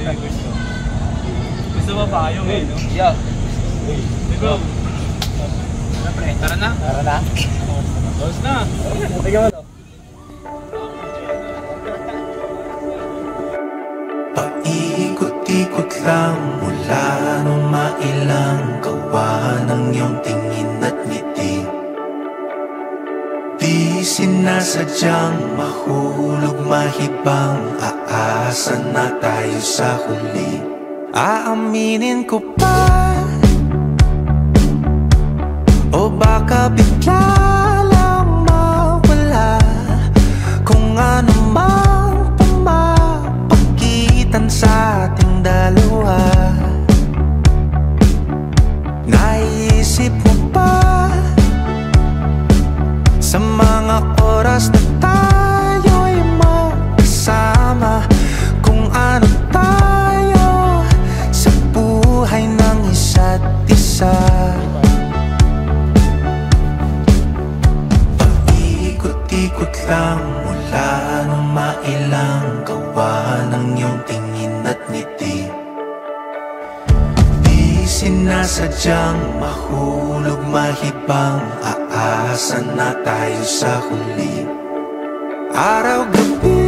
gusto. Gusto ba payong eh, no? Yeah. Digo. Tara na. Tara na. Boss na. Tingnan mo to. Paikot-ikot lang mula nung mailang gawa ng iyong tingin at ngiti. Di sinasadyang mahulog mahibang, aasa na tayo sa huli. Aaminin ko pa, o baka bigla lang mawala kung ano mang pumapagitan sa ating dalawa. Naisip mo ba sa mga oras na tayo'y magkasama, kung ano tayo sa buhay ng isa't isa? Paikot-ikot lang mula nung mailang gawa ng iyong tingin at ngiti. Di sinasadyang mahulog mahibang, aasa na tayo sa huli. Araw-gabi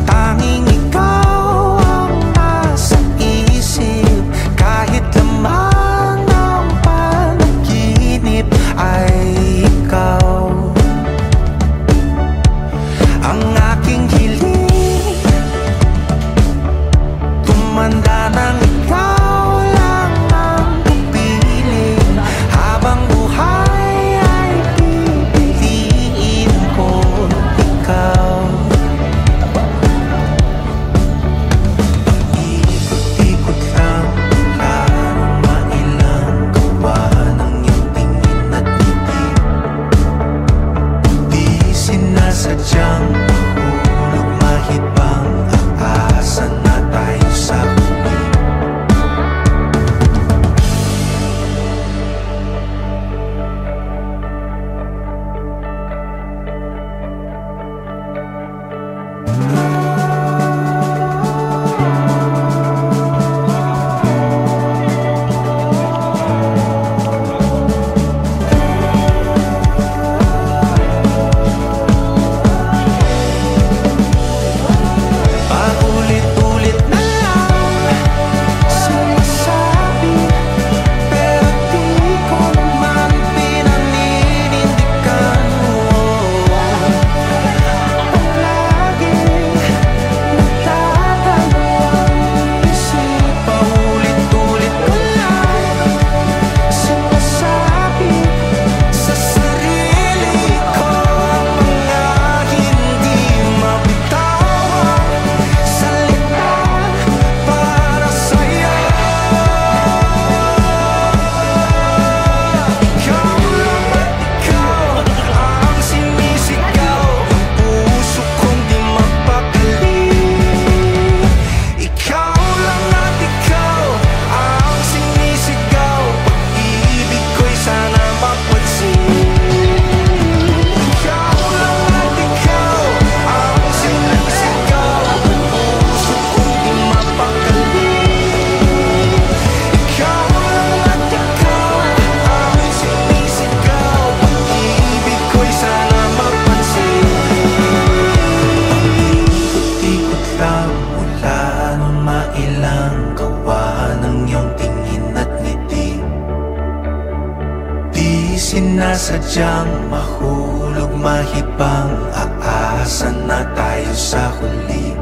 tanging ikaw ang nasa isip, kahit laman ng panaginip ay ikaw. Ang aking hiling, tumanda ng ikaw lang ang pupiling, habang buhay ay pipiliin ko ikaw. Ikot-ikot lang mula nung mailang gawa ng iyong tingin at ngiti. Di sinasadyang mahulog mahibang, aasa na tayo sa huli. Paulit-ulit na lang sinasabi, pero di ko naman pinaninindigan mo. Palaging nagdadalawang isip, paulit-ulit na lang sinasabi sa sarili ko ang mga hindi mabitawang salita para sa'yo. Ikaw lang at ikaw ang sinisigaw, ang puso kong di mapakali. Ikaw lang at ikaw ang sinisigaw, pag-ibig ko'y sana mapansin. Ikaw lang at ikaw ang sinisigaw, ang puso kong di mapakali. Ikaw lang at ikaw ang sinisigaw, pag-ibig ko'y sana mapansin. Ikot-ikot lang mula nung mailang gawa ng iyong tingin at ngiti. Di sinasadyang mahulog mahibang, aasa na tayo sa huli.